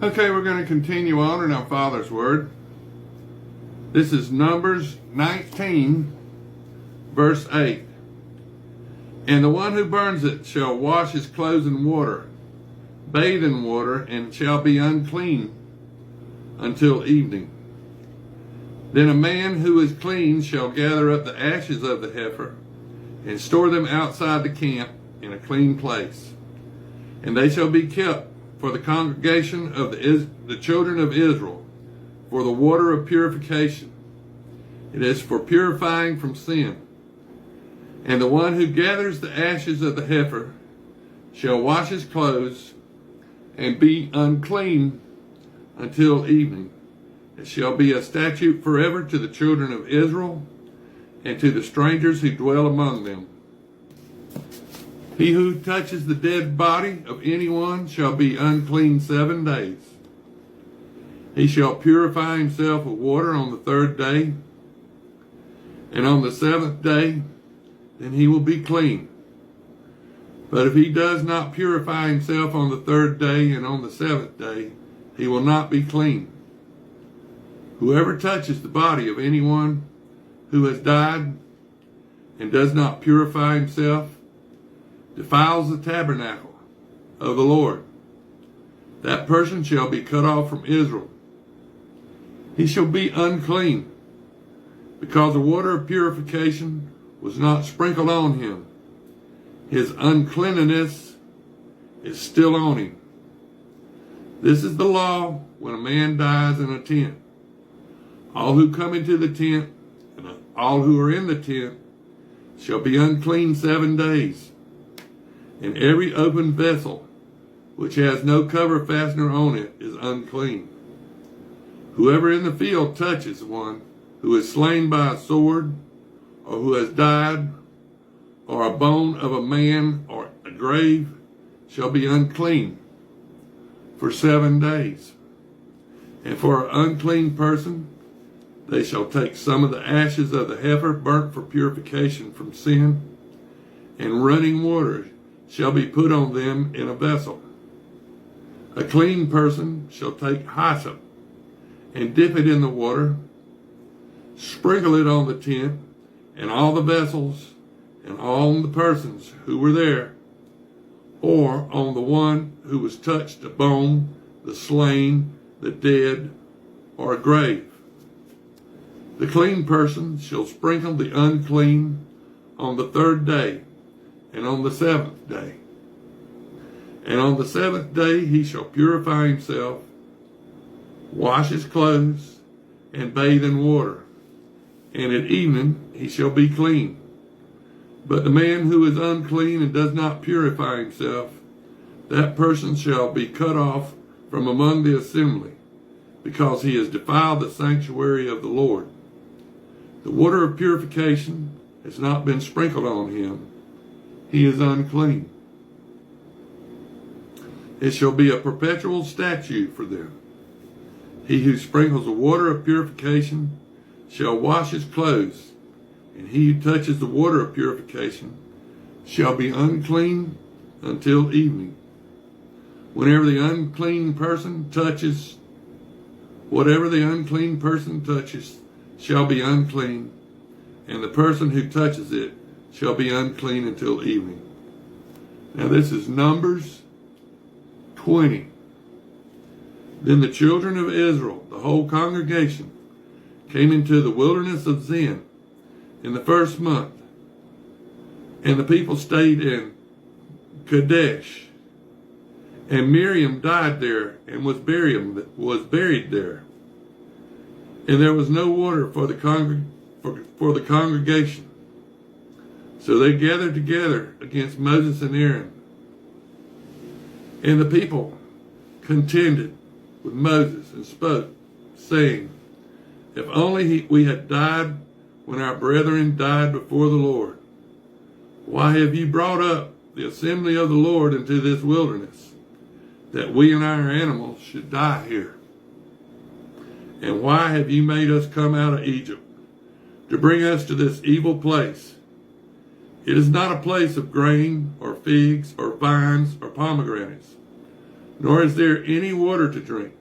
Okay, we're going to continue on in our Father's Word. This is Numbers 19, verse 8. And the one who burns it shall wash his clothes in water, bathe in water, and shall be unclean until evening. Then a man who is clean shall gather up the ashes of the heifer and store them outside the camp in a clean place. And they shall be kept for the congregation of the children of Israel, for the water of purification. It is for purifying from sin. And the one who gathers the ashes of the heifer shall wash his clothes and be unclean until evening. It shall be a statute forever to the children of Israel and to the strangers who dwell among them. He who touches the dead body of anyone shall be unclean 7 days. He shall purify himself with water on the 3rd day, and on the 7th day, then he will be clean. But if he does not purify himself on the 3rd day and on the 7th day, he will not be clean. Whoever touches the body of anyone who has died and does not purify himself defiles the tabernacle of the Lord. That person shall be cut off from Israel. He shall be unclean, because the water of purification was not sprinkled on him. His uncleanness is still on him. This is the law when a man dies in a tent. All who come into the tent and all who are in the tent shall be unclean 7 days. And every open vessel which has no cover fastener on it is unclean. Whoever in the field touches one who is slain by a sword, or who has died, or a bone of a man, or a grave, shall be unclean for 7 days. And for an unclean person, they shall take some of the ashes of the heifer burnt for purification from sin, and running water shall be put on them in a vessel. A clean person shall take hyssop and dip it in the water, sprinkle it on the tent and all the vessels and on the persons who were there, or on the one who was touched, a bone, the slain, the dead, or a grave. The clean person shall sprinkle the unclean on the 3rd day and on the 7th day. And on the 7th day he shall purify himself, wash his clothes, and bathe in water. And at evening he shall be clean. But the man who is unclean and does not purify himself, that person shall be cut off from among the assembly, because he has defiled the sanctuary of the Lord. The water of purification has not been sprinkled on him. He is unclean. It shall be a perpetual statute for them. He who sprinkles the water of purification shall wash his clothes, and he who touches the water of purification shall be unclean until evening. Whatever the unclean person touches shall be unclean, and the person who touches it shall be unclean until evening. Now this is Numbers 20. Then the children of Israel, the whole congregation, came into the wilderness of Zin in the 1st month. And the people stayed in Kadesh. And Miriam died there and was buried there. And there was no water for the congregation. So they gathered together against Moses and Aaron. And the people contended with Moses and spoke, saying, If only we had died when our brethren died before the Lord. Why have you brought up the assembly of the Lord into this wilderness, that we and our animals should die here? And why have you made us come out of Egypt to bring us to this evil place? It is not a place of grain or figs or vines or pomegranates, nor is there any water to drink.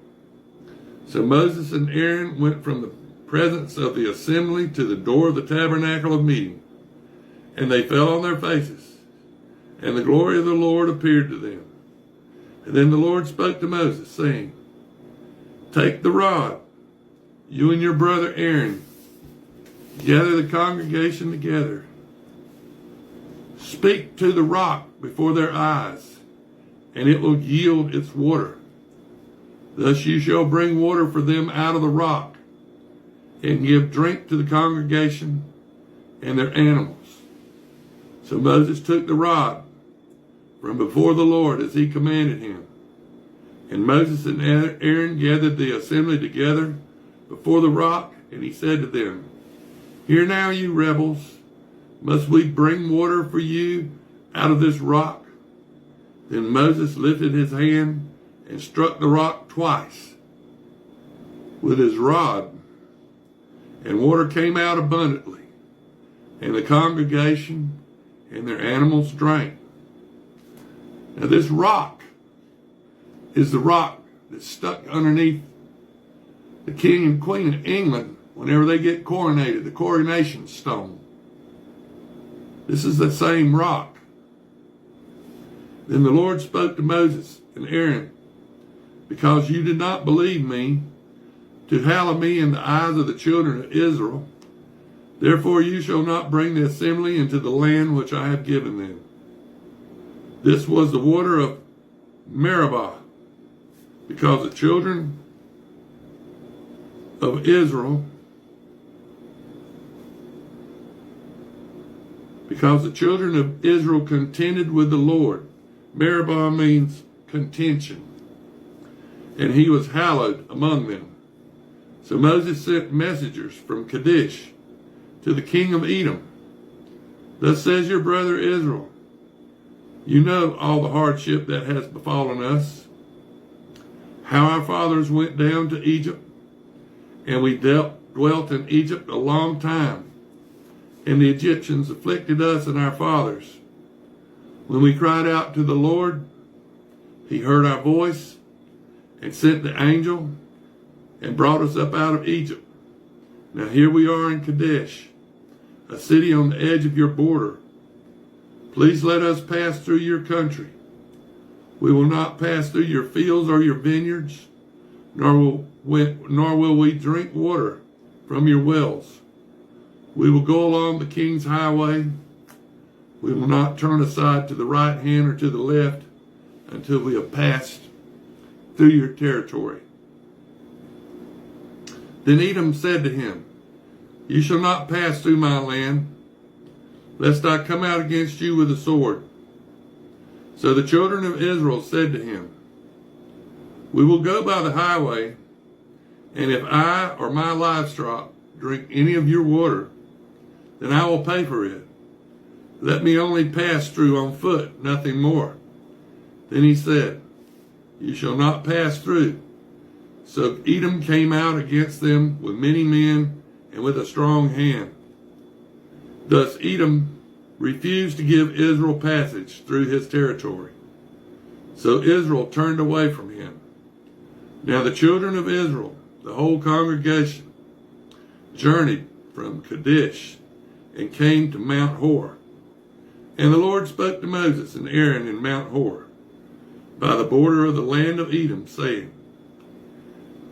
So Moses and Aaron went from the presence of the assembly to the door of the tabernacle of meeting, and they fell on their faces, and the glory of the Lord appeared to them. And then the Lord spoke to Moses, saying, Take the rod, you and your brother Aaron, gather the congregation together. Speak to the rock before their eyes, and it will yield its water. Thus you shall bring water for them out of the rock, and give drink to the congregation and their animals. So Moses took the rod from before the Lord as he commanded him. And Moses and Aaron gathered the assembly together before the rock, and he said to them, Hear now, you rebels, must we bring water for you out of this rock? Then Moses lifted his hand and struck the rock twice with his rod, and water came out abundantly, and the congregation and their animals drank. Now this rock is the rock that's stuck underneath the king and queen of England whenever they get coronated, the coronation stone. This is the same rock. Then the Lord spoke to Moses and Aaron, Because you did not believe me, to hallow me in the eyes of the children of Israel, therefore you shall not bring the assembly into the land which I have given them. This was the water of Meribah, because the children of Israel contended with the Lord. Meribah means contention, and he was hallowed among them. So Moses sent messengers from Kadesh to the king of Edom. Thus says your brother Israel, You know all the hardship that has befallen us, how our fathers went down to Egypt, and we dwelt in Egypt a long time, and the Egyptians afflicted us and our fathers. When we cried out to the Lord, he heard our voice and sent the angel and brought us up out of Egypt. Now here we are in Kadesh, a city on the edge of your border. Please let us pass through your country. We will not pass through your fields or your vineyards, nor will we drink water from your wells. We will go along the king's highway. We will not turn aside to the right hand or to the left until we have passed through your territory. Then Edom said to him, You shall not pass through my land, lest I come out against you with a sword. So the children of Israel said to him, We will go by the highway, and if I or my livestock drink any of your water, then I will pay for it. Let me only pass through on foot, nothing more. Then he said, You shall not pass through. So Edom came out against them with many men and with a strong hand. Thus Edom refused to give Israel passage through his territory. So Israel turned away from him. Now the children of Israel, the whole congregation, journeyed from Kadesh and came to Mount Hor. And the Lord spoke to Moses and Aaron in Mount Hor, by the border of the land of Edom, saying,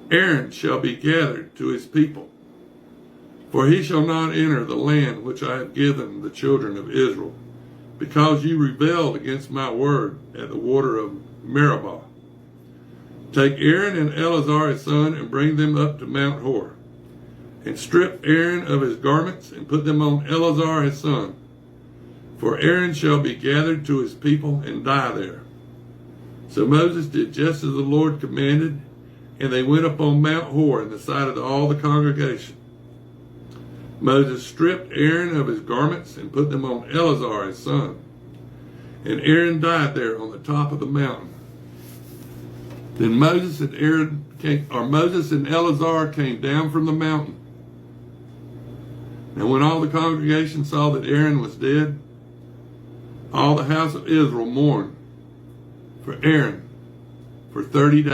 Aaron shall be gathered to his people, for he shall not enter the land which I have given the children of Israel, because you rebelled against my word at the water of Meribah. Take Aaron and Eleazar his son, and bring them up to Mount Hor, and strip Aaron of his garments, and put them on Eleazar his son. For Aaron shall be gathered to his people and die there. So Moses did just as the Lord commanded, and they went up on Mount Hor in the sight of all the congregation. Moses stripped Aaron of his garments and put them on Eleazar his son. And Aaron died there on the top of the mountain. Then Moses and Eleazar came down from the mountain. And when all the congregation saw that Aaron was dead, all the house of Israel mourned for Aaron, for 30 days.